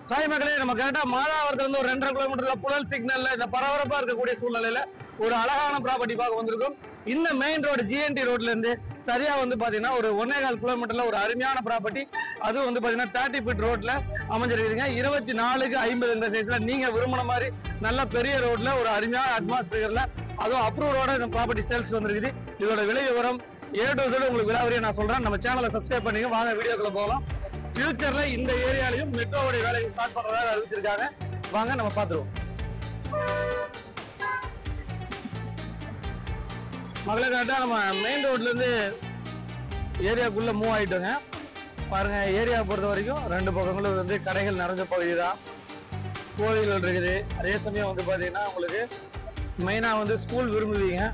சாய் மக்களே, நம்ம கரெக்டா மாதாவரத்துல இருந்து ஒரு 2.5 கிலோமீட்டர்ல புழல் சிக்னல்ல இந்த பரபரப்பா இருக்கக்கூடிய சூழ்நிலையில ஒரு அழகான ப்ராப்பர்ட்டி பார்க்க வந்திருக்கும். இந்த மெயின் ரோடு GNT ரோட்ல இருந்து சரியா பாத்தீங்கன்னா ஒரு 1.25 கிலோமீட்டர்ல ஒரு அருமையான ப்ராப்பர்ட்டி. அதுவும் பாத்தீங்கன்னா 30 ஃபீட் ரோட்ல அமைஞ்சிருக்குதுங்க. 24x50 இந்த சைஸ்ல நீங்க விரும்பின மாதிரி நல்ல பெரிய ரோட்ல ஒரு அருமையான அட்மாஸ்பியர்ல அதுவும் அப்ரூவோட இந்த ப்ராப்பர்ட்டி சேல்ஸ்க்கு வந்திருக்குது. இதோட விலை விவரம் உங்களுக்கு விலாவரியா நான் சொல்றேன். நம்ம சேனலை சப்ஸ்கிரைப் பண்ணீங்க, வாங்க வீடியோக்குள்ள போகலாம். ஃபியூச்சர்ல இந்த ஏரியாலையும் மெட்ரோவுடைய வேலையை ஸ்டார்ட் பண்றதாக அறிவிச்சிருக்காங்க. வாங்க நம்ம பாத்துருவோம். மகளே, கரெக்டா நம்ம மெயின் ரோட்ல இருந்து ஏரியாக்குள்ள மூவ் ஆயிட்டோங்க. பாருங்க, ஏரியா பொறுத்த வரைக்கும் 2 பக்கங்களும் கடைகள் நிறைஞ்ச பகுதி தான். கோவில்கள் இருக்குது. அதே சமயம் பாத்தீங்கன்னா உங்களுக்கு மெயினா ஸ்கூல் விரும்புவீங்க.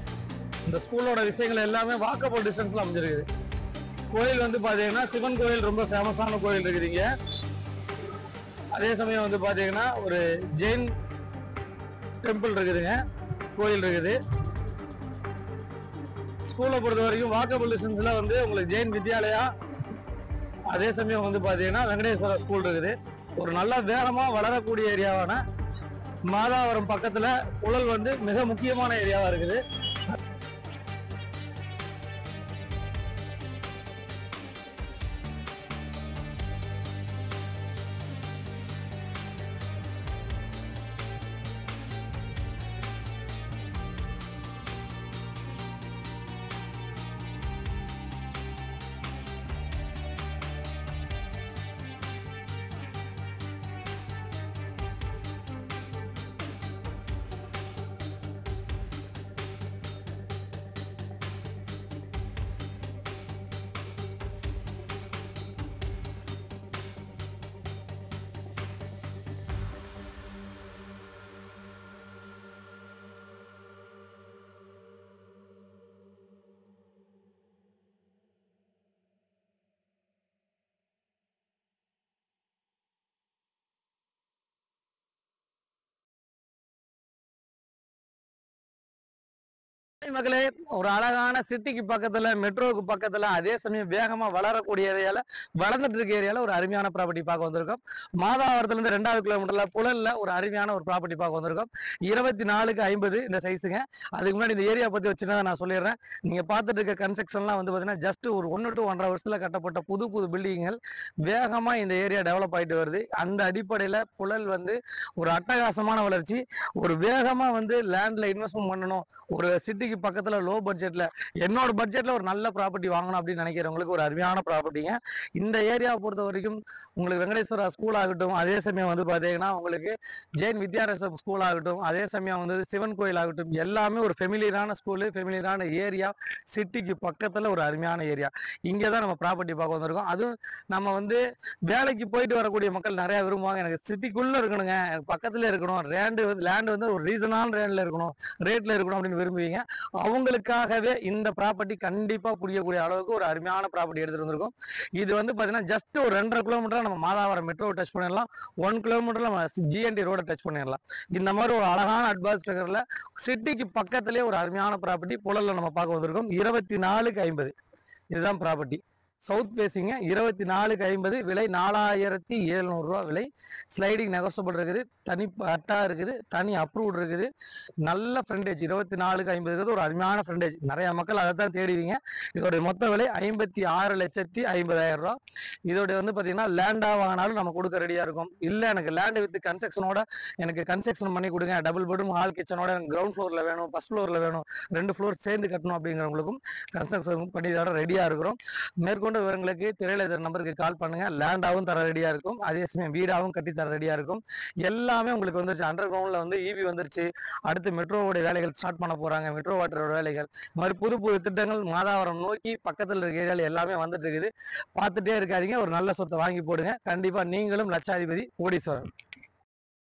இந்த ஸ்கூலோட விஷயங்கள் எல்லாமே வாக்கபிள் டிஸ்டன்ஸ்ல அமைஞ்சிருக்குது. கோயில் பாத்தீங்கன்னா சிவன் கோயில் ரொம்ப ஃபேமஸான கோயில் இருக்குதுங்க. அதே சமயம் பாத்தீங்கன்னா ஒரு ஜெயின் டெம்பிள் இருக்குதுங்க, கோயில் இருக்குது. ஸ்கூலை பொறுத்த வரைக்கும் வாக்கபிள் டிஸ்டன்ஸ்ல உங்களுக்கு ஜெயின் வித்யாலயா, அதே சமயம் பாத்தீங்கன்னா வெங்கடேஸ்வரா ஸ்கூல் இருக்குது. ஒரு நல்ல வேகமா வளரக்கூடிய ஏரியாவான மாதாவரம் பக்கத்துல புழல் மிக முக்கியமான ஏரியாவா இருக்குது. மக்களே, ஒரு அழகான சிட்டிக்கு பக்கத்துல, மெட்ரோவுக்கு பக்கத்துல, அதே சமயம் வேகமா வளரக்கூடிய ஏரியால, வளர்ந்துட்டு இருக்க ஏரியால ஒரு அருமையான ப்ராப்பர்ட்டி பார்க்க வந்திருக்கோம். மாதாவரத்துல இருந்து 2வது கிலோமீட்டர்ல புழல்ல ஒரு அருமையான ஒரு ப்ராப்பர்ட்டி பார்க்க வந்திருக்கோம். 24x50 இந்த சைஸுங்க. அதுக்கு முன்னாடி இந்த ஏரியா பத்தி வச்சுன்னா நான் சொல்லிடுறேன். நீங்க பார்த்துட்டு இருக்க கன்ஸ்ட்ரக்ஷன்லாம் பாத்தீங்கன்னா ஜஸ்ட் ஒரு 1 to 1.5 வருஷத்துல கட்டப்பட்ட புது பில்டிங்கள். வேகமா இந்த ஏரியா டெவலப் ஆயிட்டு வருது. அந்த அடிப்படையில புழல் ஒரு அட்டகாசமான வளர்ச்சி. ஒரு வேகமா லேண்ட்ல இன்வெஸ்ட்மெண்ட் பண்ணணும், ஒரு சிட்டிக்கு பக்கத்துல லோ பட்ஜெட்ல, என்னோட பட்ஜெட்ல ஒரு நல்ல ப்ராப்பர்ட்டி வாங்கணும் அப்படின்னு நினைக்கிறவங்களுக்கு ஒரு அருமையான ப்ராப்பர்ட்டிங்க. இந்த ஏரியாவை பொறுத்த வரைக்கும் உங்களுக்கு வெங்கடேஸ்வரா ஸ்கூல் ஆகட்டும், அதே சமயம் பாத்தீங்கன்னா உங்களுக்கு ஜெயின் வித்யாரசம் ஸ்கூல் ஆகட்டும், அதே சமயம் சிவன் கோயில் ஆகட்டும், எல்லாமே ஒரு ஃபெமிலியரான ஸ்கூலு, ஃபெமிலியரான ஏரியா, சிட்டிக்கு பக்கத்துல ஒரு அருமையான ஏரியா. இங்கதான் நம்ம ப்ராப்பர்ட்டி பார்க்க வந்திருக்கோம். அதுவும் நம்ம வேலைக்கு போயிட்டு வரக்கூடிய மக்கள் நிறைய விரும்புவாங்க, எனக்கு சிட்டிக்குள்ள இருக்கணுங்க, எனக்கு பக்கத்துல இருக்கணும், லேண்ட் ஒரு ரீசனான ரேண்ட்ல இருக்கணும், ரேட்ல இருக்கணும் அப்படின்னு விரும்புவீங்க. அவங்களுக்காகவே இந்த ப்ராப்பர்ட்டி கண்டிப்பா புரியக்கூடிய அளவுக்கு ஒரு அருமையான ப்ராப்பர்ட்டி எடுத்துட்டு வந்திருக்கோம். இது பாத்தீங்கன்னா ஜஸ்ட் ஒரு 2.5 கிலோமீட்டர் நம்ம மாதாவரம் மெட்ரோ டச் பண்ணிடலாம். 1 கிலோமீட்டர்ல நம்ம GNT ரோட டச் பண்ணிடலாம். இந்த மாதிரி ஒரு அழகான அட்மாஸ்பியர்ல சிட்டிக்கு பக்கத்திலே ஒரு அருமையான ப்ராப்பர்ட்டி புழல்ல நம்ம பார்க்க வந்திருக்கோம். 24x50 இதுதான் ப்ராப்பர்ட்டி. சவுத் பேசிங்க, 24x50, விலை 4700 ரூபா விலை. ஸ்லைடிங் நெகோசியபிள் இருக்குது, தனி பட்டா இருக்குது, தனி அப்ரூவ்ட் இருக்குது. நல்ல ஃப்ரண்டேஜ். 24x50 ஒரு அருமையான ஃப்ரண்டேஜ். நிறைய மக்கள் அதை தான் தேடுவீங்க. இதோட மொத்த விலை 56,50,000 ரூபா. இதோட பாத்தீங்கன்னா லேண்டா வாங்கினாலும் நம்ம கொடுக்க ரெடியா இருக்கும். இல்ல எனக்கு லேண்ட் வித் கன்ஸ்ட்ரக்ஷனோட எனக்கு கன்ஸ்ட்ரக்ஷன் பண்ணி கொடுங்க, டபுள் பெட்ரூம் ஹால் கிச்சனோட எனக்கு கிரவுண்ட் ஃப்ளோர்ல வேணும், ஃபர்ஸ்ட் ஃப்ளோர்ல வேணும், 2 ஃப்ளோர் சேர்ந்து கட்டணும் அப்படிங்கிறவங்களுக்கும் கன்ஸ்ட்ரக்ஷன் பண்ணி தர ரெடியா இருக்கிறோம். மேற்கொண்டு விவரங்களுக்கு திரையில நம்பருக்கு கால் பண்ணுங்க. லேண்டாவும் தர ரெடியா இருக்கும், அதே சமயம் வீடாவும் கட்டி தர ரெடியா இருக்கும். எல்லாமே உங்களுக்கு வந்துருச்சு. அண்டர் கிரவுண்ட்ல EV வந்துருச்சு. அடுத்து மெட்ரோவோட வேலைகள் ஸ்டார்ட் பண்ண போறாங்க, மெட்ரோ வாட்டரோட வேலைகள். இந்த மாதிரி புது திட்டங்கள் மாதாவரம் நோக்கி பக்கத்துல இருக்க ஏரியால எல்லாமே வந்துட்டு இருக்குது. பார்த்துட்டே இருக்காதீங்க, ஒரு நல்ல சொத்தை வாங்கி போடுங்க. கண்டிப்பா நீங்களும் லட்சாதிபதி, கோடீஸ்வரன்.